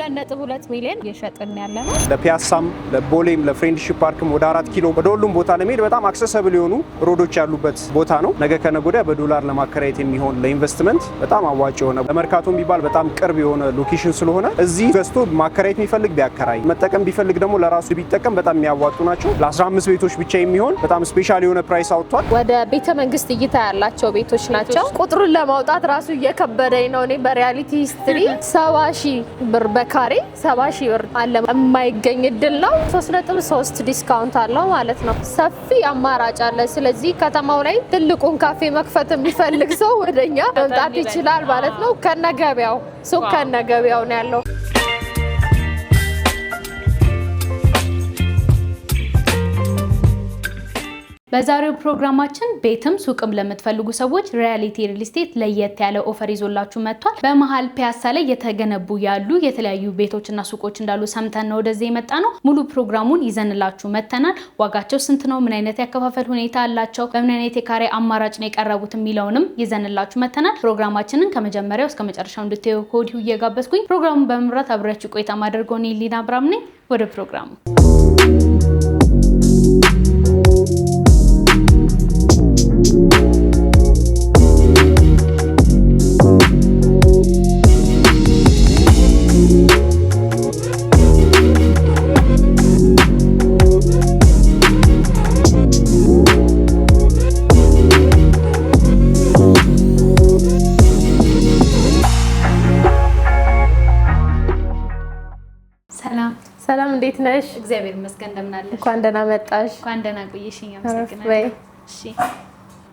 2.2 ሚሊዮን እየሸጥን ያለነው። ለፒያሳም ለቦሌም ለፍሬንድሺፕ ፓርክም ወደ 4 ኪሎ ወደ ሁሉም ቦታ ለመሄድ በጣም አክሰሰብል የሆኑ ሮዶች ያሉበት ቦታ ነው። ነገ ከነገ ወዲያ በዶላር ለማከራየት የሚሆን ለኢንቨስትመንት በጣም አዋጭ የሆነ ለመርካቶ የሚባል በጣም ቅርብ የሆነ ሎኬሽን ስለሆነ እዚህ ገዝቶ ማከራየት የሚፈልግ ቢያከራይ መጠቀም ቢፈልግ ደግሞ ለራሱ ቢጠቀም በጣም የሚያዋጡ ናቸው። ለ15 ቤቶች ብቻ የሚሆን በጣም ስፔሻል የሆነ ፕራይስ አውጥቷል። ወደ ቤተ መንግስት እይታ ያላቸው ቤቶች ናቸው። ቁጥሩን ለማውጣት ራሱ እየከበደኝ ነው። እኔ በሪያሊቲ ሂስትሪ 70,000 ብር በካሬ 70,000 ብር አለ የማይገኝ እድል ነው። 3.3 ዲስካውንት አለው ማለት ነው። ሰፊ አማራጭ አለ። ስለዚህ ከተማው ላይ ትልቁን ካፌ መክፈት የሚፈልግ ሰው ወደኛ መምጣት ይችላል ማለት ነው። ከነገበያው ሱቅ ከነገበያው ነው ያለው። በዛሬው ፕሮግራማችን ቤትም ሱቅም ለምትፈልጉ ሰዎች ሪያሊቲ ሪል ስቴት ለየት ያለ ኦፈር ይዞላችሁ መጥቷል። በመሃል ፒያሳ ላይ የተገነቡ ያሉ የተለያዩ ቤቶችና ሱቆች እንዳሉ ሰምተን ነው ወደዚህ የመጣ ነው። ሙሉ ፕሮግራሙን ይዘንላችሁ መጥተናል። ዋጋቸው ስንት ነው? ምን አይነት ያከፋፈል ሁኔታ አላቸው? በምን አይነት የካሬ አማራጭ ነው የቀረቡት የሚለውንም ይዘንላችሁ መጥተናል። ፕሮግራማችንን ከመጀመሪያው እስከ መጨረሻው እንድታዩ ከወዲሁ እየጋበዝኩኝ ፕሮግራሙን በመምራት አብሬያችሁ ቆይታ ማድረገው እኔ ሊና አብራም ነኝ። ወደ ፕሮግራሙ ሰላም እንዴት ነሽ? እግዚአብሔር ይመስገን። እንደምን አለሽ? እንኳን ደህና መጣሽ። እንኳን ደህና ቆየሽኝ። አመሰግናለሁ። እሺ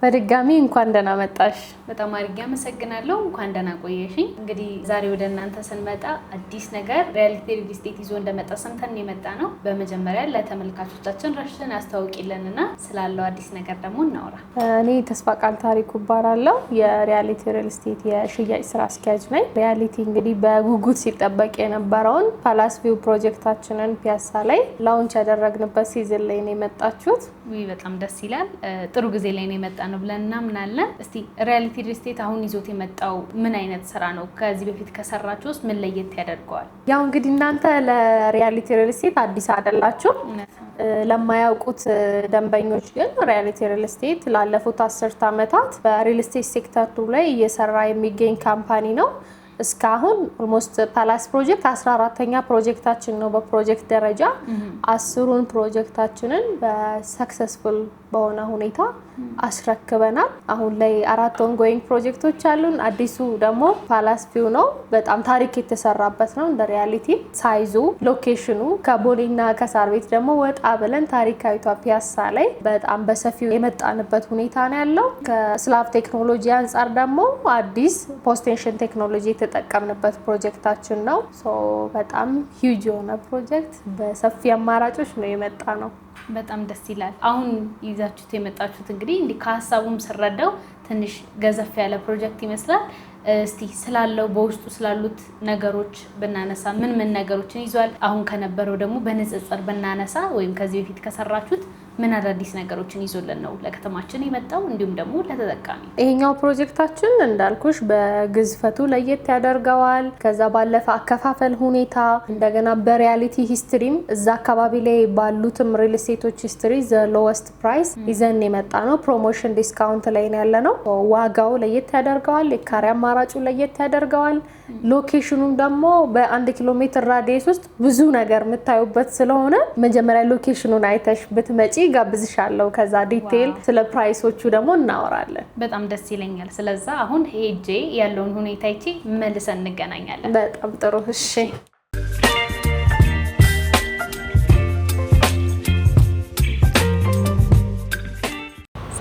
በድጋሚ እንኳን ደህና መጣሽ። በጣም አድርጌ አመሰግናለሁ። እንኳን ደህና ቆየሽኝ። እንግዲህ ዛሬ ወደ እናንተ ስንመጣ አዲስ ነገር ሪያሊቲ ሪል ስቴት ይዞ እንደመጣ ሰምተን የመጣ ነው። በመጀመሪያ ለተመልካቾቻችን ራስሽን አስተዋውቂልንና ስላለው አዲስ ነገር ደግሞ እናወራ። እኔ ተስፋ ቃል ታሪኩ እባላለሁ። የሪያሊቲ ሪል ስቴት የሽያጭ ስራ አስኪያጅ ነኝ። ሪያሊቲ እንግዲህ በጉጉት ሲጠበቅ የነበረውን ፓላስ ቪው ፕሮጀክታችንን ፒያሳ ላይ ላውንች ያደረግንበት ሲዝን ላይ ነው የመጣችሁት። በጣም ደስ ይላል። ጥሩ ጊዜ ላይ ነው የመጣ ነው ብለን እናምናለን። እስቲ ሪያሊቲ ሪል ስቴት አሁን ይዞት የመጣው ምን አይነት ስራ ነው? ከዚህ በፊት ከሰራችሁ ውስጥ ምን ለየት ያደርገዋል? ያው እንግዲህ እናንተ ለሪያሊቲ ሪል ስቴት አዲስ አይደላችሁ። ለማያውቁት ደንበኞች ግን ሪያሊቲ ሪል ስቴት ላለፉት 10 ዓመታት በሪል ስቴት ሴክተሩ ላይ እየሰራ የሚገኝ ካምፓኒ ነው። እስካሁን ኦልሞስት ፓላስ ፕሮጀክት 14ኛ ፕሮጀክታችን ነው። በፕሮጀክት ደረጃ 10ሩን ፕሮጀክታችንን በሰክሰስፉል በሆነ ሁኔታ አስረክበናል። አሁን ላይ 4 ኦንጎይንግ ፕሮጀክቶች አሉን። አዲሱ ደግሞ ፓላስ ቪው ነው። በጣም ታሪክ የተሰራበት ነው። እንደ ሪያሊቲ ሳይዙ፣ ሎኬሽኑ ከቦሌና ከሳር ቤት ደግሞ ወጣ ብለን ታሪካዊቷ ፒያሳ ላይ በጣም በሰፊው የመጣንበት ሁኔታ ነው ያለው። ከስላቭ ቴክኖሎጂ አንጻር ደግሞ አዲስ ፖስቴንሽን ቴክኖሎጂ የተጠቀምንበት ፕሮጀክታችን ነው። በጣም ሂውጅ የሆነ ፕሮጀክት በሰፊ አማራጮች ነው የመጣ ነው። በጣም ደስ ይላል። አሁን ይዛችሁት የመጣችሁት እንግዲህ እንዲህ ከሀሳቡም ስረዳው ትንሽ ገዘፍ ያለ ፕሮጀክት ይመስላል። እስቲ ስላለው በውስጡ ስላሉት ነገሮች ብናነሳ ምን ነገሮችን ይዟል? አሁን ከነበረው ደግሞ በንጽጽር ብናነሳ ወይም ከዚህ በፊት ከሰራችሁት ምን አዳዲስ ነገሮችን ይዞልን ነው ለከተማችን የመጣው እንዲሁም ደግሞ ለተጠቃሚ? ይሄኛው ፕሮጀክታችን እንዳልኩሽ በግዝፈቱ ለየት ያደርገዋል። ከዛ ባለፈ አከፋፈል ሁኔታ እንደገና በሪያሊቲ ሂስትሪም እዛ አካባቢ ላይ ባሉትም ሪል ስቴቶች ሂስትሪ ዘ ሎወስት ፕራይስ ይዘን የመጣ ነው። ፕሮሞሽን ዲስካውንት ላይ ነው ያለ ነው። ዋጋው ለየት ያደርገዋል። የካሬ አማራጩ ለየት ያደርገዋል። ሎኬሽኑም ደግሞ በ1 ኪሎ ሜትር ራዲየስ ውስጥ ብዙ ነገር የምታዩበት ስለሆነ መጀመሪያ ሎኬሽኑን አይተሽ ብትመጪ ጋብዝሻለሁ። ከዛ ዲቴል ስለ ፕራይሶቹ ደግሞ እናወራለን። በጣም ደስ ይለኛል። ስለዛ አሁን ሄጄ ያለውን ሁኔታ አይቼ መልሰን እንገናኛለን። በጣም ጥሩ። እሺ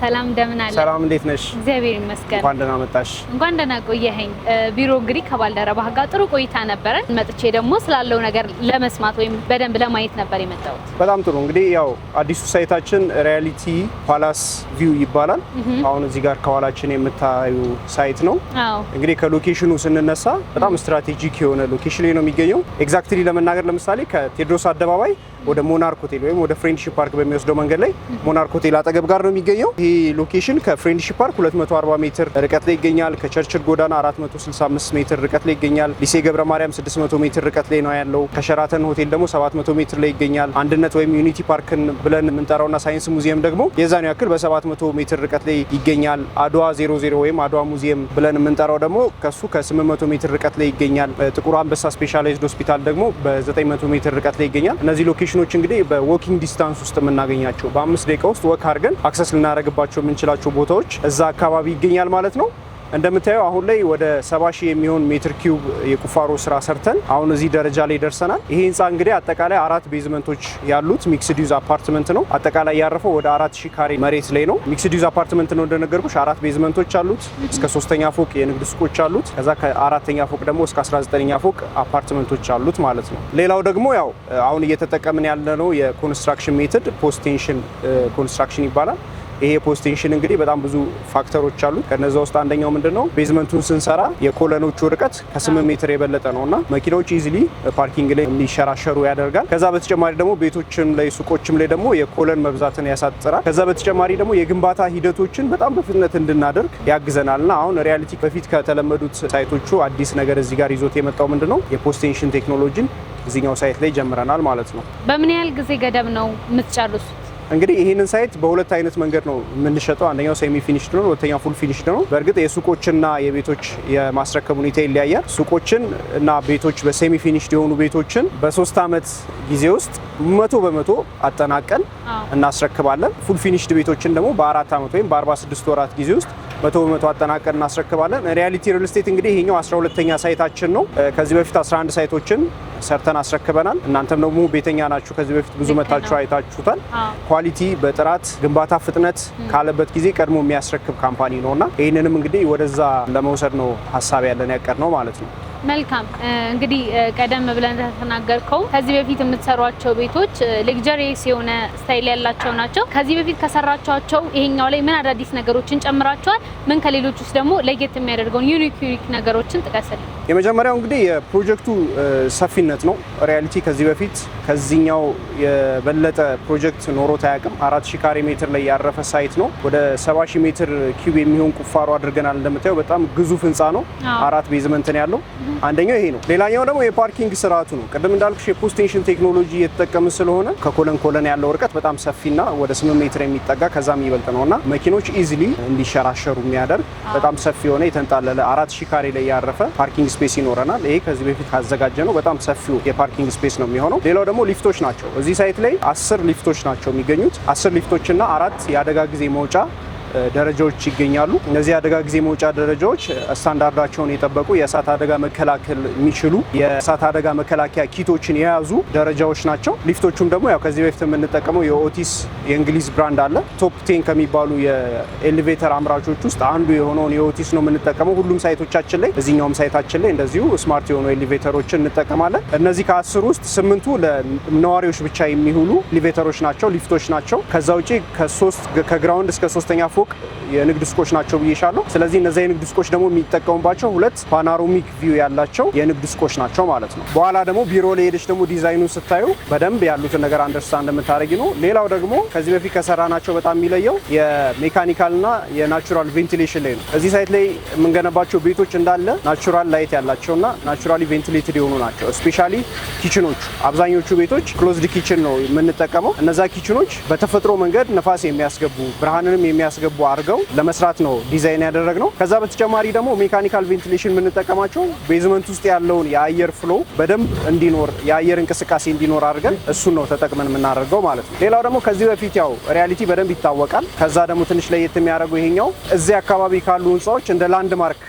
ሰላም እንደምን አለ? ሰላም እንዴት ነሽ? እግዚአብሔር ይመስገን። እንኳን ደህና መጣሽ። እንኳን ደህና ቆየኸኝ። ቢሮ እንግዲህ ከባልደረባህ ጋር ጥሩ ቆይታ ነበረን። መጥቼ ደግሞ ስላለው ነገር ለመስማት ወይም በደንብ ለማየት ነበር የመጣሁት። በጣም ጥሩ። እንግዲህ ያው አዲሱ ሳይታችን ሪያሊቲ ፓላስ ቪው ይባላል። አሁን እዚህ ጋር ከኋላችን የምታዩ ሳይት ነው። አዎ እንግዲህ ከሎኬሽኑ ስንነሳ በጣም ስትራቴጂክ የሆነ ሎኬሽን ላይ ነው የሚገኘው። ኤግዛክትሊ ለመናገር ለምሳሌ ከቴዎድሮስ አደባባይ ወደ ሞናርክ ሆቴል ወይም ወደ ፍሬንድሺፕ ፓርክ በሚወስደው መንገድ ላይ ሞናርክ ሆቴል አጠገብ ጋር ነው የሚገኘው። ይሄ ሎኬሽን ከፍሬንድሺፕ ፓርክ 240 ሜትር ርቀት ላይ ይገኛል። ከቸርችል ጎዳና 465 ሜትር ርቀት ላይ ይገኛል። ሊሴ ገብረ ማርያም 600 ሜትር ርቀት ላይ ነው ያለው። ከሸራተን ሆቴል ደግሞ 700 ሜትር ላይ ይገኛል። አንድነት ወይም ዩኒቲ ፓርክን ብለን የምንጠራውና ሳይንስ ሙዚየም ደግሞ የዛኑ ያክል በ700 ሜትር ርቀት ላይ ይገኛል። አድዋ 00 ወይም አድዋ ሙዚየም ብለን የምንጠራው ደግሞ ከሱ ከ800 ሜትር ርቀት ላይ ይገኛል። ጥቁር አንበሳ ስፔሻላይዝድ ሆስፒታል ደግሞ በ900 ሜትር ርቀት ላይ ይገኛል። እነዚህ ሎኬሽኖች እንግዲህ በዎኪንግ ዲስታንስ ውስጥ የምናገኛቸው በ5 ደቂቃ ውስጥ ወክ አድርገን አክሰስ ልናደርግባቸው የምንችላቸው ቦታዎች እዛ አካባቢ ይገኛል ማለት ነው። እንደምታየው አሁን ላይ ወደ 70,000 የሚሆን ሜትር ኪዩብ የቁፋሮ ስራ ሰርተን አሁን እዚህ ደረጃ ላይ ደርሰናል። ይሄ ህንፃ እንግዲህ አጠቃላይ 4 ቤዝመንቶች ያሉት ሚክስድ ዩዝ አፓርትመንት ነው። አጠቃላይ ያረፈው ወደ 4000 ካሬ መሬት ላይ ነው። ሚክስድ ዩዝ አፓርትመንት ነው እንደነገርኩሽ። 4 ቤዝመንቶች አሉት። እስከ 3ኛ ፎቅ የንግድ ሱቆች አሉት። ከዛ ከ4ኛ ፎቅ ደግሞ እስከ 19ኛ ፎቅ አፓርትመንቶች አሉት ማለት ነው። ሌላው ደግሞ ያው አሁን እየተጠቀምን ያለነው የኮንስትራክሽን ሜተድ ፖስት ቴንሽን ኮንስትራክሽን ይባላል። ይሄ ፖስት ቴንሽን እንግዲህ በጣም ብዙ ፋክተሮች አሉት። ከነዛ ውስጥ አንደኛው ምንድነው ቤዝመንቱን ስንሰራ የኮለኖቹ ርቀት ከ8 ሜትር የበለጠ ነውና መኪናዎች ኢዚሊ ፓርኪንግ ላይ እንዲሸራሸሩ ያደርጋል። ከዛ በተጨማሪ ደግሞ ቤቶችም ላይ ሱቆችም ላይ ደግሞ የኮለን መብዛትን ያሳጥራል። ከዛ በተጨማሪ ደግሞ የግንባታ ሂደቶችን በጣም በፍጥነት እንድናደርግ ያግዘናልና አሁን ሪያሊቲ በፊት ከተለመዱት ሳይቶቹ አዲስ ነገር እዚህ ጋር ይዞት የመጣው ምንድነው የፖስት ቴንሽን ቴክኖሎጂን እዚህኛው ሳይት ላይ ጀምረናል ማለት ነው። በምን ያህል ጊዜ ገደብ ነው የምትጨርሱት? እንግዲህ ይህንን ሳይት በሁለት አይነት መንገድ ነው የምንሸጠው። አንደኛው ሴሚ ፊኒሽድ ነው፣ ሁለተኛው ፉል ፊኒሽድ ነው። በእርግጥ የሱቆችና የቤቶች የማስረከብ ሁኔታ ይለያያል። ሱቆችን እና ቤቶች በሴሚ ፊኒሽድ የሆኑ ቤቶችን በ3 ዓመት ጊዜ ውስጥ 100% አጠናቀን እናስረክባለን። ፉል ፊኒሽድ ቤቶችን ደግሞ በ4 ዓመት ወይም በ46 ወራት ጊዜ ውስጥ 100% አጠናቀን እናስረክባለን። ሪያሊቲ ሪል ስቴት እንግዲህ ይሄኛው 12ኛ ሳይታችን ነው። ከዚህ በፊት 11 ሳይቶችን ሰርተን አስረክበናል። እናንተም ደግሞ ቤተኛ ናችሁ፣ ከዚህ በፊት ብዙ መታችሁ አይታችሁታል። ኳሊቲ በጥራት ግንባታ ፍጥነት ካለበት ጊዜ ቀድሞ የሚያስረክብ ካምፓኒ ነውና ይህንንም እንግዲህ ወደዛ ለመውሰድ ነው ሀሳብ ያለን ያቀድ ነው ማለት ነው። መልካም እንግዲህ ቀደም ብለን ተናገርከው ከዚህ በፊት የምትሰሯቸው ቤቶች ሌክዠሪየስ የሆነ ስታይል ያላቸው ናቸው። ከዚህ በፊት ከሰራቻቸው ይሄኛው ላይ ምን አዳዲስ ነገሮችን ጨምራቸዋል? ምን ከሌሎች ውስጥ ደግሞ ለየት የሚያደርገውን ዩኒክ ነገሮችን ጥቀስልኝ። የመጀመሪያው እንግዲህ የፕሮጀክቱ ሰፊነት ነው። ሪያሊቲ ከዚህ በፊት ከዚህኛው የበለጠ ፕሮጀክት ኖሮት አያውቅም። 4000 ካሬ ሜትር ላይ ያረፈ ሳይት ነው። ወደ 70,000 ሜትር ኪዩብ የሚሆን ቁፋሮ አድርገናል። እንደምታየው በጣም ግዙፍ ህንፃ ነው። 4 ቤዝመንት ነው ያለው። አንደኛው ይሄ ነው። ሌላኛው ደግሞ የፓርኪንግ ስርዓቱ ነው። ቅድም እንዳልኩሽ የፖስት ቴንሽን ቴክኖሎጂ እየተጠቀምን ስለሆነ ከኮለን ያለው ርቀት በጣም ሰፊና ወደ 8 ሜትር የሚጠጋ ከዛም ይበልጥ ነውና መኪኖች ኢዚሊ እንዲሸራሸሩ የሚያደርግ በጣም ሰፊ የሆነ የተንጣለለ 4000 ካሬ ላይ ያረፈ ፓርኪንግ ስፔስ ይኖረናል። ይሄ ከዚህ በፊት ካዘጋጀ ነው በጣም ሰፊው የፓርኪንግ ስፔስ ነው የሚሆነው። ሌላው ደግሞ ሊፍቶች ናቸው። እዚህ ሳይት ላይ 10 ሊፍቶች ናቸው የሚገኙት። 10 ሊፍቶችና 4 የአደጋ ጊዜ መውጫ ደረጃዎች ይገኛሉ። እነዚህ አደጋ ጊዜ መውጫ ደረጃዎች ስታንዳርዳቸውን የጠበቁ የእሳት አደጋ መከላከል የሚችሉ የእሳት አደጋ መከላከያ ኪቶችን የያዙ ደረጃዎች ናቸው። ሊፍቶቹም ደግሞ ያው ከዚህ በፊት የምንጠቀመው የኦቲስ የእንግሊዝ ብራንድ አለ። ቶፕ 10 ከሚባሉ የኤሌቬተር አምራቾች ውስጥ አንዱ የሆነውን የኦቲስ ነው የምንጠቀመው ሁሉም ሳይቶቻችን ላይ። እዚህኛውም ሳይታችን ላይ እንደዚሁ ስማርት የሆኑ ኤሌቬተሮችን እንጠቀማለን። እነዚህ ከ10 ውስጥ 8ቱ ለነዋሪዎች ብቻ የሚውሉ ኤሌቬተሮች ናቸው፣ ሊፍቶች ናቸው። ከዛ ውጪ ከግራውንድ እስከ 3ኛ ፎቅ የንግድ ሱቆች ናቸው ብዬሻለሁ። ስለዚህ እነዚህ የንግድ ሱቆች ደግሞ የሚጠቀሙባቸው 2 ፓኖራሚክ ቪው ያላቸው የንግድ ሱቆች ናቸው ማለት ነው። በኋላ ደግሞ ቢሮ ላይ ሄደች ደግሞ ዲዛይኑን ስታዩ በደንብ ያሉትን ነገር አንደርስታንድ እንደምታደርጊ ነው። ሌላው ደግሞ ከዚህ በፊት ከሰራናቸው በጣም የሚለየው የሜካኒካልና የናቹራል ቬንቲሌሽን ላይ ነው። እዚህ ሳይት ላይ የምንገነባቸው ቤቶች እንዳለ ናቹራል ላይት ያላቸውና ናቹራሊ ቬንቲሌትድ የሆኑ ናቸው። ስፔሻሊ ኪችኖቹ አብዛኞቹ ቤቶች ክሎዝድ ኪችን ነው የምንጠቀመው። እነዛ ኪችኖች በተፈጥሮ መንገድ ነፋስ የሚያስገቡ ብርሃንንም የሚያስገቡ አድርገው ለመስራት ነው ዲዛይን ያደረግነው። ከዛ በተጨማሪ ደግሞ ሜካኒካል ቬንቲሌሽን የምንጠቀማቸው ቤዝመንት ውስጥ ያለውን የአየር ፍሎ በደንብ እንዲኖር የአየር እንቅስቃሴ እንዲኖር አድርገን እሱን ነው ተጠቅመን የምናደርገው ማለት ነው። ሌላው ደግሞ ከዚህ በፊት ያው ሪያሊቲ በደንብ ይታወቃል። ከዛ ደግሞ ትንሽ ለየት የሚያደርገው ይሄኛው እዚህ አካባቢ ካሉ ህንፃዎች እንደ ላንድማርክ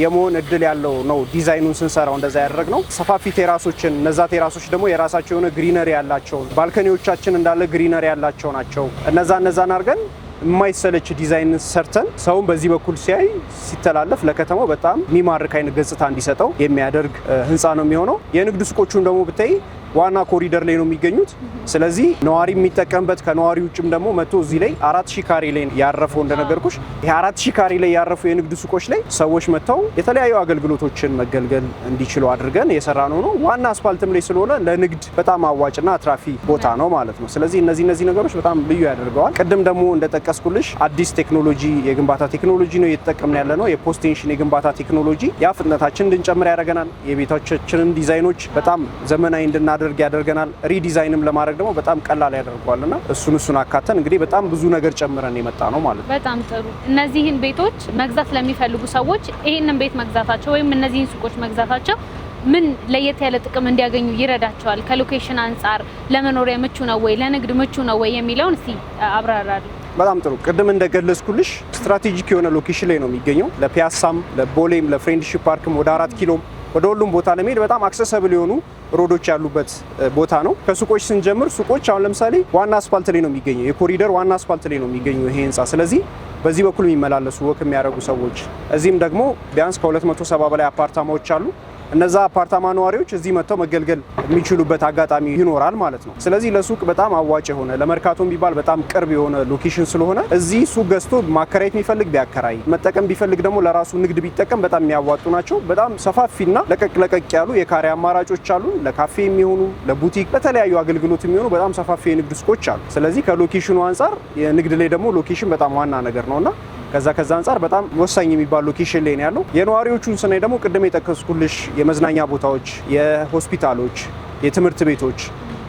የመሆን እድል ያለው ነው። ዲዛይኑን ስንሰራው እንደዛ ያደረግነው ሰፋፊ ቴራሶችን፣ እነዛ ቴራሶች ደግሞ የራሳቸው የሆነ ግሪነሪ ያላቸው ባልከኒዎቻችን እንዳለ ግሪነሪ ያላቸው ናቸው። እነዛን አድርገን የማይሰለች ዲዛይን ሰርተን ሰውን በዚህ በኩል ሲያይ ሲተላለፍ ለከተማው በጣም የሚማርክ አይነት ገጽታ እንዲሰጠው የሚያደርግ ህንፃ ነው የሚሆነው። የንግድ ሱቆቹን ደግሞ ብታይ ዋና ኮሪደር ላይ ነው የሚገኙት። ስለዚህ ነዋሪ የሚጠቀምበት ከነዋሪ ውጭም ደግሞ መጥቶ እዚህ ላይ 4000 ካሬ ላይ ያረፈው እንደነገርኩሽ ይሄ 4000 ካሬ ላይ ያረፉ የንግድ ሱቆች ላይ ሰዎች መጥተው የተለያዩ አገልግሎቶችን መገልገል እንዲችሉ አድርገን የሰራነው ነው። ዋና አስፋልትም ላይ ስለሆነ ለንግድ በጣም አዋጭና አትራፊ ቦታ ነው ማለት ነው። ስለዚህ እነዚህ ነገሮች በጣም ልዩ ያደርገዋል። ቅድም ደግሞ እንደጠቀስኩልሽ አዲስ ቴክኖሎጂ የግንባታ ቴክኖሎጂ ነው እየተጠቀምን ያለ ነው። የፖስት ቴንሽን የግንባታ ቴክኖሎጂ ያ ፍጥነታችን እንድንጨምር ያደርገናል። የቤቶቻችንን ዲዛይኖች በጣም ዘመናዊ እንድናደርግ ያደርገናል። ሪዲዛይንም ለማድረግ ደግሞ በጣም ቀላል ያደርገዋልና እሱን አካተን እንግዲህ በጣም ብዙ ነገር ጨምረን የመጣ ነው ማለት ነው። በጣም ጥሩ። እነዚህን ቤቶች መግዛት ለሚፈልጉ ሰዎች ይሄንን ቤት መግዛታቸው ወይም እነዚህን ሱቆች መግዛታቸው ምን ለየት ያለ ጥቅም እንዲያገኙ ይረዳቸዋል? ከሎኬሽን አንጻር ለመኖሪያ ምቹ ነው ወይ፣ ለንግድ ምቹ ነው ወይ የሚለውን እስቲ አብራራሉ። በጣም ጥሩ። ቅድም እንደገለጽኩልሽ ስትራቴጂክ የሆነ ሎኬሽን ላይ ነው የሚገኘው። ለፒያሳም፣ ለቦሌም፣ ለፍሬንድሺፕ ፓርክም ወደ 4 ኪሎም ወደ ሁሉም ቦታ ለመሄድ በጣም አክሰሰብል የሆኑ ሮዶች ያሉበት ቦታ ነው። ከሱቆች ስንጀምር ሱቆች አሁን ለምሳሌ ዋና አስፋልት ላይ ነው የሚገኘው። የኮሪደር ዋና አስፋልት ላይ ነው የሚገኘው ይሄ ህንጻ። ስለዚህ በዚህ በኩል የሚመላለሱ ወክ የሚያደርጉ ሰዎች እዚህም ደግሞ ቢያንስ ከ270 በላይ አፓርታማዎች አሉ። እነዛ አፓርታማ ነዋሪዎች እዚህ መጥተው መገልገል የሚችሉበት አጋጣሚ ይኖራል ማለት ነው። ስለዚህ ለሱቅ በጣም አዋጭ የሆነ ለመርካቶም ቢባል በጣም ቅርብ የሆነ ሎኬሽን ስለሆነ እዚህ ሱቅ ገዝቶ ማከራየት የሚፈልግ ቢያከራይ፣ መጠቀም ቢፈልግ ደግሞ ለራሱ ንግድ ቢጠቀም በጣም የሚያዋጡ ናቸው። በጣም ሰፋፊና ለቀቅ ያሉ የካሬ አማራጮች አሉ። ለካፌ የሚሆኑ፣ ለቡቲክ፣ ለተለያዩ አገልግሎት የሚሆኑ በጣም ሰፋፊ የንግድ ሱቆች አሉ። ስለዚህ ከሎኬሽኑ አንጻር የንግድ ላይ ደግሞ ሎኬሽን በጣም ዋና ነገር ነውና ከዛ አንጻር በጣም ወሳኝ የሚባል ሎኬሽን ላይ ነው ያለው። የነዋሪዎቹን ስናይ ደግሞ ቅድም የጠቀስኩልሽ የመዝናኛ ቦታዎች፣ የሆስፒታሎች፣ የትምህርት ቤቶች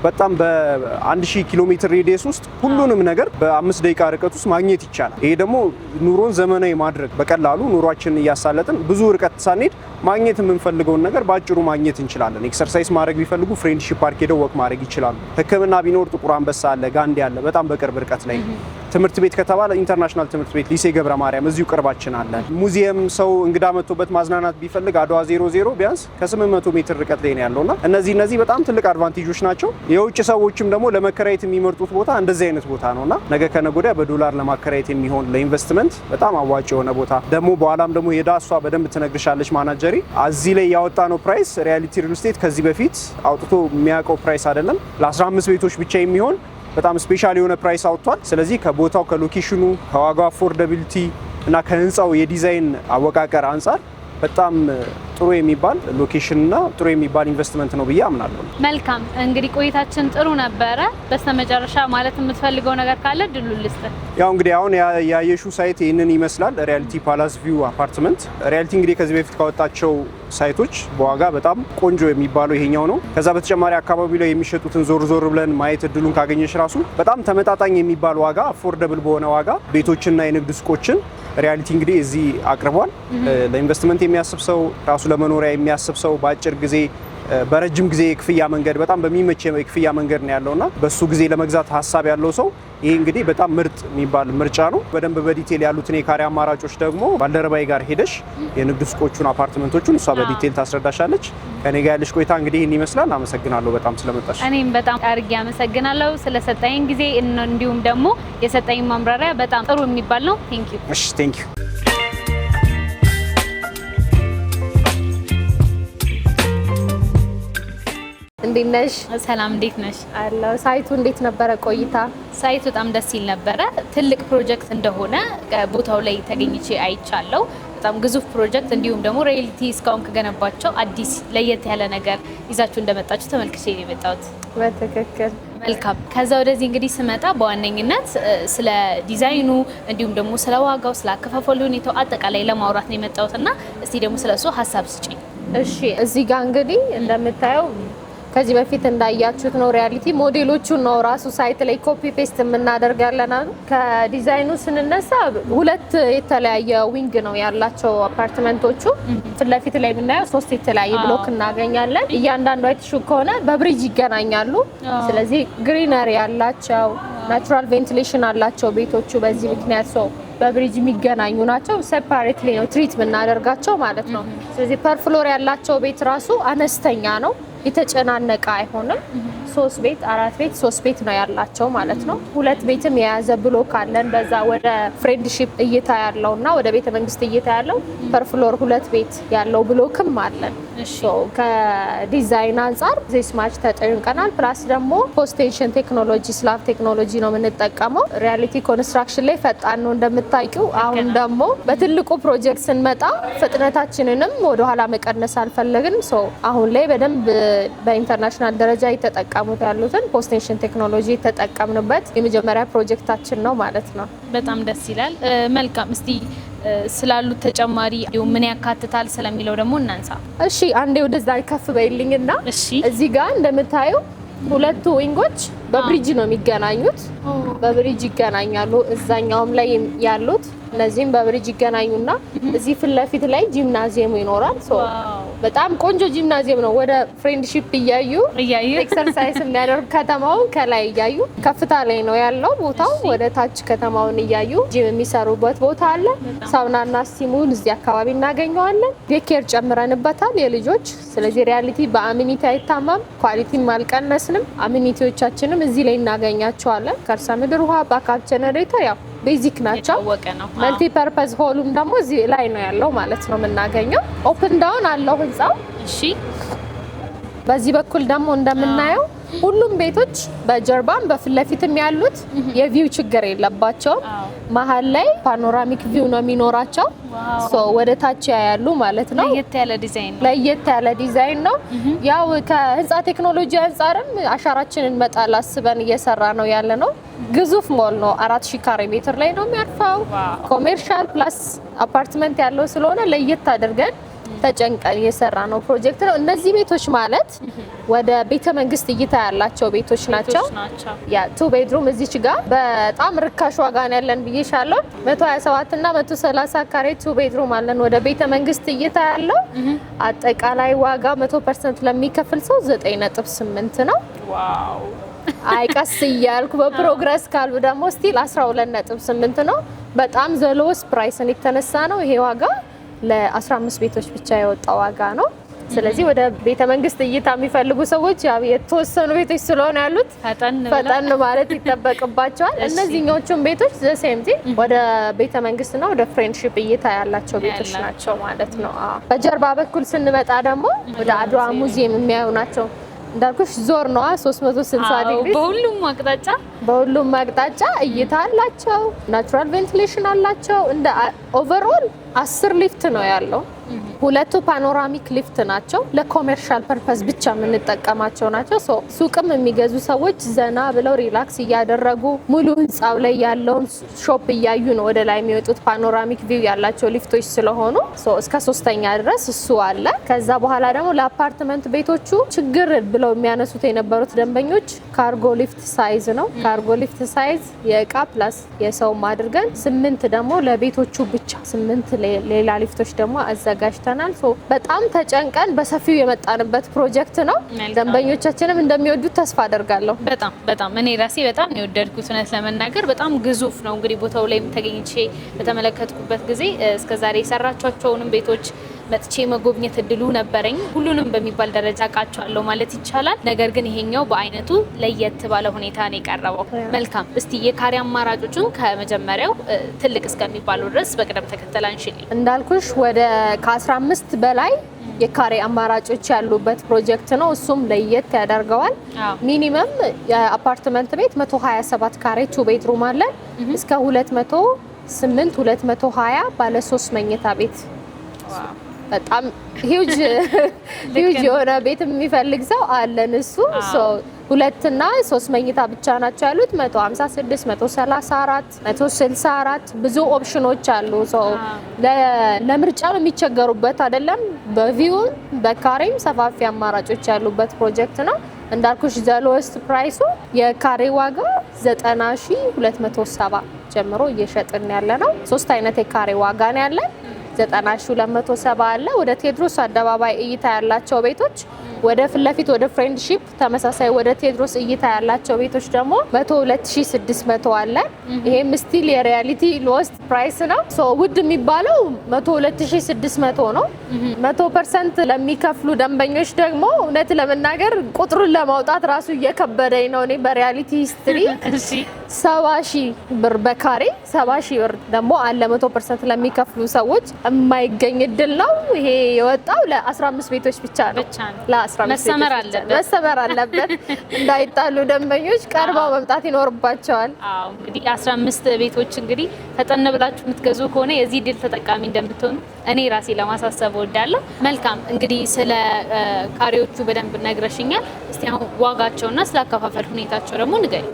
በጣም በ1000 ኪሎ ሜትር ሬዲየስ ውስጥ ሁሉንም ነገር በ5 ደቂቃ ርቀት ውስጥ ማግኘት ይቻላል። ይሄ ደግሞ ኑሮን ዘመናዊ ማድረግ በቀላሉ ኑሯችንን እያሳለጥን ብዙ ርቀት ሳንሄድ ማግኘት የምንፈልገውን ነገር ባጭሩ ማግኘት እንችላለን። ኤክሰርሳይዝ ማድረግ ቢፈልጉ ፍሬንድሺፕ ፓርክ ሄደው ወክ ማድረግ ይችላሉ። ሕክምና ቢኖር ጥቁር አንበሳ አለ፣ ጋንዴ አለ፣ በጣም በቅርብ ርቀት ላይ። ትምህርት ቤት ከተባለ ኢንተርናሽናል ትምህርት ቤት ሊሴ ገብረ ማርያም እዚሁ ቅርባችን አለ። ሙዚየም ሰው እንግዳ መጥቶበት ማዝናናት ቢፈልግ አድዋ 00 ቢያንስ ከ800 ሜትር ርቀት ላይ ነው ያለውና እነዚህ በጣም ትልቅ አድቫንቴጆች ናቸው። የውጭ ሰዎችም ደግሞ ለመከራየት የሚመርጡት ቦታ እንደዚህ አይነት ቦታ ነውና ነገ ከነገ ወዲያ በዶላር ለማከራየት የሚሆን ለኢንቨስትመንት በጣም አዋጭ የሆነ ቦታ ደግሞ በኋላም ደግሞ የዳሷ በደንብ ትነግርሻለች ማናጀሪ። እዚህ ላይ ያወጣነው ፕራይስ ሪያሊቲ ሪል ስቴት ከዚህ በፊት አውጥቶ የሚያውቀው ፕራይስ አይደለም። ለ15 ቤቶች ብቻ የሚሆን በጣም ስፔሻል የሆነ ፕራይስ አውጥቷል። ስለዚህ ከቦታው ከሎኬሽኑ ከዋጋው አፎርዳቢሊቲ እና ከህንፃው የዲዛይን አወቃቀር አንጻር በጣም ጥሩ የሚባል ሎኬሽን እና ጥሩ የሚባል ኢንቨስትመንት ነው ብዬ አምናለሁ። መልካም እንግዲህ ቆይታችን ጥሩ ነበረ። በስተመጨረሻ ማለት የምትፈልገው ነገር ካለ ድሉ ልስጥ። ያው እንግዲህ አሁን ያየሹ ሳይት ይህንን ይመስላል። ሪያሊቲ ፓላስ ቪው አፓርትመንት። ሪያሊቲ እንግዲህ ከዚህ በፊት ካወጣቸው ሳይቶች በዋጋ በጣም ቆንጆ የሚባለው ይሄኛው ነው። ከዛ በተጨማሪ አካባቢ ላይ የሚሸጡትን ዞር ብለን ማየት እድሉን ካገኘሽ ራሱ በጣም ተመጣጣኝ የሚባል ዋጋ አፎርደብል በሆነ ዋጋ ቤቶችና የንግድ ሱቆችን ሪያሊቲ እንግዲህ እዚህ አቅርቧል። ለኢንቨስትመንት የሚያስብ ሰው ራሱ ለመኖሪያ የሚያስብ ሰው በአጭር ጊዜ በረጅም ጊዜ የክፍያ መንገድ በጣም በሚመች የክፍያ መንገድ ነው ያለውና በሱ ጊዜ ለመግዛት ሀሳብ ያለው ሰው ይሄ እንግዲህ በጣም ምርጥ የሚባል ምርጫ ነው። በደንብ በዲቴል ያሉትን የካሬ አማራጮች ደግሞ ባልደረባይ ጋር ሄደሽ የንግድ ሱቆቹን አፓርትመንቶቹን እሷ በዲቴል ታስረዳሻለች። ከኔ ጋር ያለሽ ቆይታ እንግዲህ ይህን ይመስላል። አመሰግናለሁ በጣም ስለመጣሽ። እኔም በጣም አድርጌ አመሰግናለሁ ስለሰጠኝ ጊዜ እንዲሁም ደግሞ የሰጠኝ ማምራሪያ በጣም ጥሩ የሚባል ነው። ቴንክ ዩ። እሺ ቴንክ ዩ። እንዴት ነሽ? ሰላም እንዴት ነሽ? አለሁ። ሳይቱ እንዴት ነበረ ቆይታ? ሳይቱ በጣም ደስ ይል ነበረ። ትልቅ ፕሮጀክት እንደሆነ ቦታው ላይ ተገኝቼ አይቻለሁ። በጣም ግዙፍ ፕሮጀክት እንዲሁም ደግሞ ሪያሊቲ እስካሁን ከገነባቸው አዲስ ለየት ያለ ነገር ይዛችሁ እንደመጣችሁ ተመልክቼ ነው የመጣሁት። በትክክል መልካም። ከዛ ወደዚህ እንግዲህ ስመጣ በዋነኝነት ስለ ዲዛይኑ እንዲሁም ደግሞ ስለ ዋጋው፣ ስለ አከፋፈሉ ሁኔታው አጠቃላይ ለማውራት ነው የመጣሁትና እስቲ ደግሞ ስለሱ ሀሳብ ስጪኝ። እሺ፣ እዚህ ጋር እንግዲህ እንደምታየው ከዚህ በፊት እንዳያችሁት ነው ሪያሊቲ ሞዴሎቹን ነው ራሱ ሳይት ላይ ኮፒ ፔስት የምናደርጋለን። ከዲዛይኑ ስንነሳ ሁለት የተለያየ ዊንግ ነው ያላቸው አፓርትመንቶቹ። ፊት ለፊት ላይ የምናየው 3 የተለያየ ብሎክ እናገኛለን። እያንዳንዱ አይተሹ ከሆነ በብሪጅ ይገናኛሉ። ስለዚህ ግሪነሪ ያላቸው ናቹራል ቬንቲሌሽን አላቸው ቤቶቹ። በዚህ ምክንያት ሰው በብሪጅ የሚገናኙ ናቸው። ሴፓሬትሊ ነው ትሪት የምናደርጋቸው ማለት ነው። ስለዚህ ፐር ፍሎር ያላቸው ቤት ራሱ አነስተኛ ነው። የተጨናነቀ አይሆንም። 3 ቤት 4 ቤት 3 ቤት ነው ያላቸው ማለት ነው። 2 ቤትም የያዘ ብሎክ አለን። በዛ ወደ ፍሬንድሺፕ እይታ ያለውና ወደ ቤተ መንግስት እይታ ያለው ፐር ፍሎር 2 ቤት ያለው ብሎክም አለን። ከዲዛይን አንጻር ዚስ ማች ተጠንቀናል። ፕላስ ደግሞ ፖስት ቴንሽን ቴክኖሎጂ ስላብ ቴክኖሎጂ ነው የምንጠቀመው። ሪያሊቲ ኮንስትራክሽን ላይ ፈጣን ነው እንደምታውቂው። አሁን ደግሞ በትልቁ ፕሮጀክት ስንመጣ ፍጥነታችንንም ወደኋላ መቀነስ አልፈለግን። አሁን ላይ በደንብ በኢንተርናሽናል ደረጃ የተጠቀሙት ያሉትን ፖስት ቴንሽን ቴክኖሎጂ የተጠቀምንበት የመጀመሪያ ፕሮጀክታችን ነው ማለት ነው። በጣም ደስ ይላል። መልካም። እስቲ ስላሉት ተጨማሪ ምን ያካትታል ስለሚለው ደግሞ እናንሳ። እሺ አንዴ ወደዛ ከፍ በይልኝና እሺ እዚህ ጋር እንደምታዩ 2 ዊንጎች በብሪጅ ነው የሚገናኙት። በብሪጅ ይገናኛሉ። እዛኛውም ላይ ያሉት እነዚህም በብሪጅ ይገናኙና እዚህ ፊት ለፊት ላይ ጂምናዚየም ይኖራል። በጣም ቆንጆ ጂምናዚየም ነው። ወደ ፍሬንድሺፕ እያዩ ኤክሰርሳይዝ የሚያደርግ ከተማውን ከላይ እያዩ ከፍታ ላይ ነው ያለው ቦታው። ወደ ታች ከተማውን እያዩ ጂም የሚሰሩበት ቦታ አለ። ሳውናና ስቲሙን እዚህ አካባቢ እናገኘዋለን። ዴኬር ጨምረንበታል የልጆች። ስለዚህ ሪያሊቲ በአሚኒቲ አይታማም፣ ኳሊቲም አልቀነስንም። አሚኒቲዎቻችንም እዚህ ላይ እናገኛቸዋለን። ከርሰ ምድር ውሃ፣ ባካፕ ጀነሬተር ያው ቤዚክ ናቸው። መልቲ ፐርፐዝ ሆሉም ደግሞ እዚህ ላይ ነው ያለው ማለት ነው የምናገኘው። ኦፕን ዳውን አለው ህንጻው። እሺ በዚህ በኩል ደግሞ እንደምናየው ሁሉም ቤቶች በጀርባም በፊት ለፊትም ያሉት የቪው ችግር የለባቸውም። መሀል ላይ ፓኖራሚክ ቪው ነው የሚኖራቸው። ወደ ታች ያያሉ ማለት ነው። ለየት ያለ ዲዛይን ነው። ያው ከህንጻ ቴክኖሎጂ አንጻርም አሻራችንን መጣል አስበን እየሰራ ነው ያለ ነው። ግዙፍ ሞል ነው። 4000 ካሬ ሜትር ላይ ነው የሚያርፈው። ኮሜርሻል ፕላስ አፓርትመንት ያለው ስለሆነ ለየት አድርገን ተጨንቀን የሰራ ነው ፕሮጀክት ነው። እነዚህ ቤቶች ማለት ወደ ቤተ መንግስት እይታ ያላቸው ቤቶች ናቸው። ያ 2 ቤድሩም እዚች ጋር በጣም ርካሽ ዋጋ ነው ያለን ብዬሻለሁ። 127 እና 130 ካሬ 2 ቤድሩም አለን ወደ ቤተ መንግስት እይታ ያለው። አጠቃላይ ዋጋ 100% ለሚከፍል ሰው 9.8 ነው። ዋው አይቀስ እያልኩ በፕሮግረስ ካልቡ ደግሞ ስቲል 12.8 ነው። በጣም ዘሎስ ፕራይስን የተነሳ ነው ይሄ ዋጋ። ለ15 ቤቶች ብቻ የወጣ ዋጋ ነው። ስለዚህ ወደ ቤተ መንግስት እይታ የሚፈልጉ ሰዎች ያው የተወሰኑ ቤቶች ስለሆነ ያሉት ፈጠን ማለት ይተበቅባቸዋል። እነዚህኞቹም ቤቶች ዘሴምቲ ወደ ቤተ መንግስትና ወደ ፍሬንድሺፕ እይታ ያላቸው ቤቶች ናቸው ማለት ነው። በጀርባ በኩል ስንመጣ ደግሞ ወደ አድዋ ሙዚየም የሚያዩ ናቸው። እንዳልኩሽ ዞር ነው 360 ዲግሪ በሁሉም አቅጣጫ እይታ አላቸው። ናቹራል ቬንቲሌሽን አላቸው። እንደ ኦቨርኦል 10 ሊፍት ነው ያለው። 2 ፓኖራሚክ ሊፍት ናቸው። ለኮሜርሻል ፐርፐስ ብቻ የምንጠቀማቸው ናቸው። ሱቅም የሚገዙ ሰዎች ዘና ብለው ሪላክስ እያደረጉ ሙሉ ህንጻው ላይ ያለውን ሾፕ እያዩ ነው ወደ ላይ የሚወጡት። ፓኖራሚክ ቪው ያላቸው ሊፍቶች ስለሆኑ እስከ 3ኛ ድረስ እሱ አለ። ከዛ በኋላ ደግሞ ለአፓርትመንት ቤቶቹ ችግር ብለው የሚያነሱት የነበሩት ደንበኞች ካርጎ ሊፍት ሳይዝ ነው። ካርጎ ሊፍት ሳይዝ የእቃ ፕላስ የሰውም አድርገን 8 ደግሞ ለቤቶቹ ብቻ 8 ሌላ ሊፍቶች ደግሞ አዘጋጅተናል። በጣም ተጨንቀን በሰፊው የመጣንበት ፕሮጀክት ነው። ደንበኞቻችንም እንደሚወዱት ተስፋ አደርጋለሁ። በጣም እኔ ራሴ በጣም ነው የወደድኩት። እውነት ለመናገር በጣም ግዙፍ ነው። እንግዲህ ቦታው ላይ ተገኝቼ በተመለከትኩበት ጊዜ እስከዛሬ የሰራቸውንም ቤቶች መጥቼ መጎብኘት እድሉ ነበረኝ። ሁሉንም በሚባል ደረጃ አውቃቸዋለሁ ማለት ይቻላል። ነገር ግን ይሄኛው በአይነቱ ለየት ባለ ሁኔታ ነው የቀረበው። መልካም። እስቲ የካሬ አማራጮቹን ከመጀመሪያው ትልቅ እስከሚባለው ድረስ በቅደም ተከተል አንሽልኝ። እንዳልኩሽ ወደ ከ15 በላይ የካሬ አማራጮች ያሉበት ፕሮጀክት ነው። እሱም ለየት ያደርገዋል። ሚኒመም የአፓርትመንት ቤት 127 ካሬ 2 ቤድሩም አለ እስከ 208 220 ባለ 3 መኝታ ቤት በጣም ሂውጅ የሆነ ቤት የሚፈልግ ሰው አለን። እሱ 2 እና 3 መኝታ ብቻ ናቸው ያሉት። 156 134 164 ብዙ ኦፕሽኖች አሉ። ለምርጫ ነው የሚቸገሩበት አይደለም። በቪው በካሬም ሰፋፊ አማራጮች ያሉበት ፕሮጀክት ነው። እንዳልኩሽ ዘሎስት ፕራይሱ የካሬ ዋጋ 90270 ጀምሮ እየሸጥን ያለ ነው። 3 አይነት የካሬ ዋጋ ነው ያለን። 90270 አለ። ወደ ቴዎድሮስ አደባባይ እይታ ያላቸው ቤቶች ወደ ፊት ለፊት ወደ ፍሬንድሺፕ ተመሳሳይ ወደ ቴዎድሮስ እይታ ያላቸው ቤቶች ደግሞ 102600 አለ። ይሄም ስቲል የሪያሊቲ ሎስት ፕራይስ ነው። ሶ ውድ የሚባለው 102600 ነው። 100% ለሚከፍሉ ደንበኞች ደግሞ እውነት ለመናገር ቁጥሩን ለማውጣት ራሱ እየከበደኝ ነው። እኔ በሪያሊቲ ሂስትሪ 70,000 ብር በካሬ 70,000 ብር ደግሞ አለ 100% ለሚከፍሉ ሰዎች የማይገኝ እድል ነው። ይሄ የወጣው ለ15 ቤቶች ብቻ ነው። ለ15 መሰመር አለበት እንዳይጣሉ ደንበኞች ቀርበው መምጣት ይኖርባቸዋል። አዎ እንግዲህ 15 ቤቶች እንግዲህ ፈጠን ብላችሁ የምትገዙ ከሆነ የዚህ እድል ተጠቃሚ እንደምትሆኑ እኔ ራሴ ለማሳሰብ እወዳለሁ። መልካም እንግዲህ ስለ ካሬዎቹ በደንብ ነግረሽኛል። እስቲ አሁን ዋጋቸውና ስላከፋፈል ሁኔታቸው ደግሞ ንገሪ።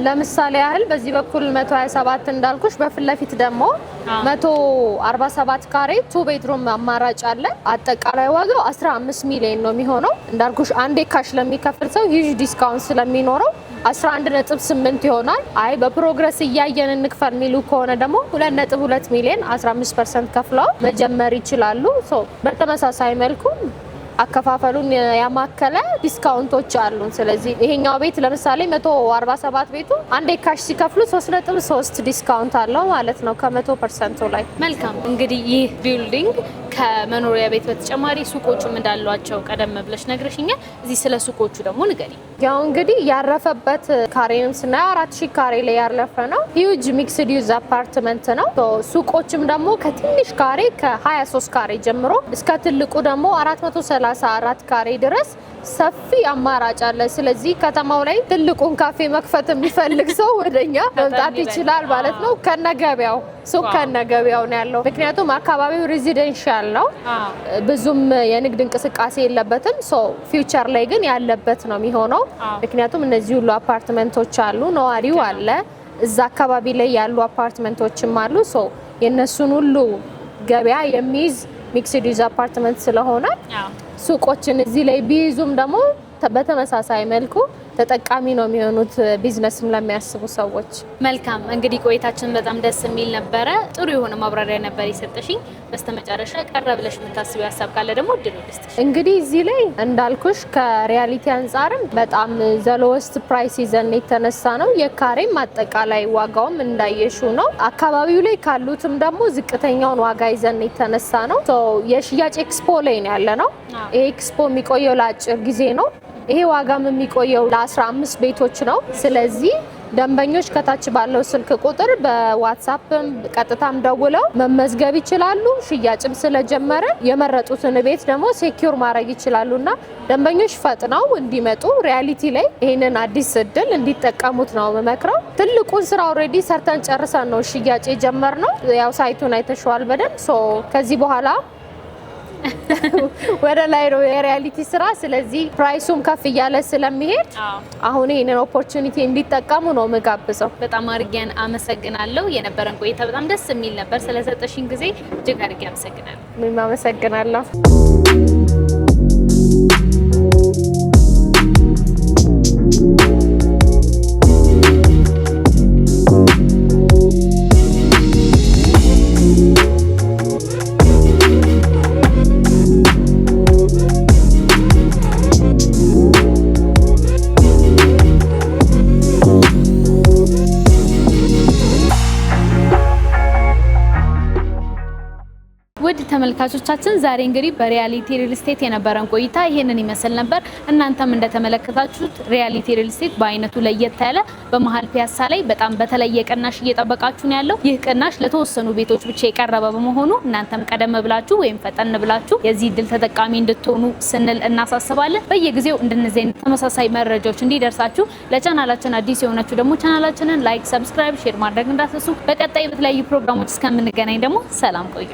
ለምሳሌ ያህል በዚህ በኩል 127 እንዳልኩሽ፣ በፊት ለፊት ደግሞ 147 ካሬ 2 ቤድሩም አማራጭ አለ። አጠቃላይ ዋጋው 15 ሚሊዮን ነው የሚሆነው። እንዳልኩሽ አንዴ ካሽ ለሚከፍል ሰው ሂጅ ዲስካውንት ስለሚኖረው 11.8 ይሆናል። አይ በፕሮግረስ እያየን እንክፈል የሚሉ ከሆነ ደግሞ 2.2 ሚሊዮን 15% ከፍለው መጀመር ይችላሉ። በተመሳሳይ መልኩ አከፋፈሉን ያማከለ ዲስካውንቶች አሉ። ስለዚህ ይሄኛው ቤት ለምሳሌ 147 ቤቱ አንዴ ካሽ ሲከፍሉ 3.3 ዲስካውንት አለው ማለት ነው ከ100% ላይ። መልካም እንግዲህ ይህ ቢልዲንግ ከመኖሪያ ቤት በተጨማሪ ሱቆቹም እንዳሏቸው ቀደም ብለሽ ነግረሽኛል። እዚህ ስለ ሱቆቹ ደግሞ ንገሪ። ያው እንግዲህ ያረፈበት ካሬንም ስናየው 4000 ካሬ ላይ ያረፈ ነው። ሂውጅ ሚክስድ ዩዝ አፓርትመንት ነው። ሱቆችም ደግሞ ከትንሽ ካሬ ከ23 ካሬ ጀምሮ እስከ ትልቁ ደግሞ 434 ካሬ ድረስ ሰፊ አማራጭ አለ። ስለዚህ ከተማው ላይ ትልቁን ካፌ መክፈት የሚፈልግ ሰው ወደኛ መምጣት ይችላል ማለት ነው። ከነገበያው ሱቅ ከነገበያው ነው ያለው። ምክንያቱም አካባቢው ሬዚደንሻል ነው፣ ብዙም የንግድ እንቅስቃሴ የለበትም። ፊውቸር ላይ ግን ያለበት ነው የሚሆነው። ምክንያቱም እነዚህ ሁሉ አፓርትመንቶች አሉ፣ ነዋሪው አለ፣ እዛ አካባቢ ላይ ያሉ አፓርትመንቶችም አሉ። የነሱን ሁሉ ገበያ የሚይዝ ሚክስድ ዩዝ አፓርትመንት ስለሆነ ሱቆችን እዚህ ላይ ቢይዙም ደግሞ በተመሳሳይ መልኩ ተጠቃሚ ነው የሚሆኑት ቢዝነስም ለሚያስቡ ሰዎች። መልካም እንግዲህ ቆይታችን በጣም ደስ የሚል ነበረ። ጥሩ የሆነ ማብራሪያ ነበር የሰጠሽኝ። በስተመጨረሻ ቀረ ብለሽ የምታስቢው ሀሳብ ካለ ደግሞ እድል ልስጥሽ። እንግዲህ እዚህ ላይ እንዳልኩሽ ከሪያሊቲ አንጻርም በጣም ዘሎወስት ፕራይስ ይዘን የተነሳ ነው። የካሬም አጠቃላይ ዋጋውም እንዳየሹ ነው። አካባቢው ላይ ካሉትም ደግሞ ዝቅተኛውን ዋጋ ይዘን የተነሳ ነው። የሽያጭ ኤክስፖ ላይ ነው ያለ ነው። ይሄ ኤክስፖ የሚቆየው ለአጭር ጊዜ ነው። ይሄ ዋጋም የሚቆየው ለ15 ቤቶች ነው። ስለዚህ ደንበኞች ከታች ባለው ስልክ ቁጥር በዋትስአፕም ቀጥታም ደውለው መመዝገብ ይችላሉ። ሽያጭም ስለጀመረ የመረጡትን ቤት ደግሞ ሴኪዩር ማድረግ ይችላሉና ደንበኞች ፈጥነው እንዲመጡ ሪያሊቲ ላይ ይሄንን አዲስ እድል እንዲጠቀሙት ነው መመክረው። ትልቁን ስራ ኦልሬዲ ሰርተን ጨርሰን ነው ሽያጭ የጀመርነው። ያው ሳይቱን አይተሽዋል በደንብ። ከዚህ በኋላ ወደ ላይ ነው የሪያሊቲ ስራ። ስለዚህ ፕራይሱም ከፍ እያለ ስለሚሄድ አሁን ይሄንን ኦፖርቹኒቲ እንዲጠቀሙ ነው መጋብዘው። በጣም አድርጌን አመሰግናለሁ። የነበረን ቆይታ በጣም ደስ የሚል ነበር። ስለሰጠሽኝ ጊዜ እጅግ አድርጌ አመሰግናለሁ። ምንም አመሰግናለሁ። ውድ ተመልካቾቻችን ዛሬ እንግዲህ በሪያሊቲ ሪል ስቴት የነበረን ቆይታ ይሄንን ይመስል ነበር። እናንተም እንደተመለከታችሁት ሪያሊቲ ሪል ስቴት በአይነቱ ለየት ያለ በመሃል ፒያሳ ላይ በጣም በተለየ ቅናሽ እየጠበቃችሁ ነው ያለው። ይህ ቅናሽ ለተወሰኑ ቤቶች ብቻ የቀረበ በመሆኑ እናንተም ቀደም ብላችሁ ወይም ፈጠን ብላችሁ የዚህ እድል ተጠቃሚ እንድትሆኑ ስንል እናሳስባለን። በየጊዜው እንደነዚህ አይነት ተመሳሳይ መረጃዎች እንዲደርሳችሁ ለቻናላችን አዲስ የሆናችሁ ደግሞ ቻናላችንን ላይክ፣ ሰብስክራይብ፣ ሼር ማድረግ እንዳትረሱ። በቀጣይ በተለያዩ ፕሮግራሞች እስከምንገናኝ ደግሞ ሰላም ቆዩ።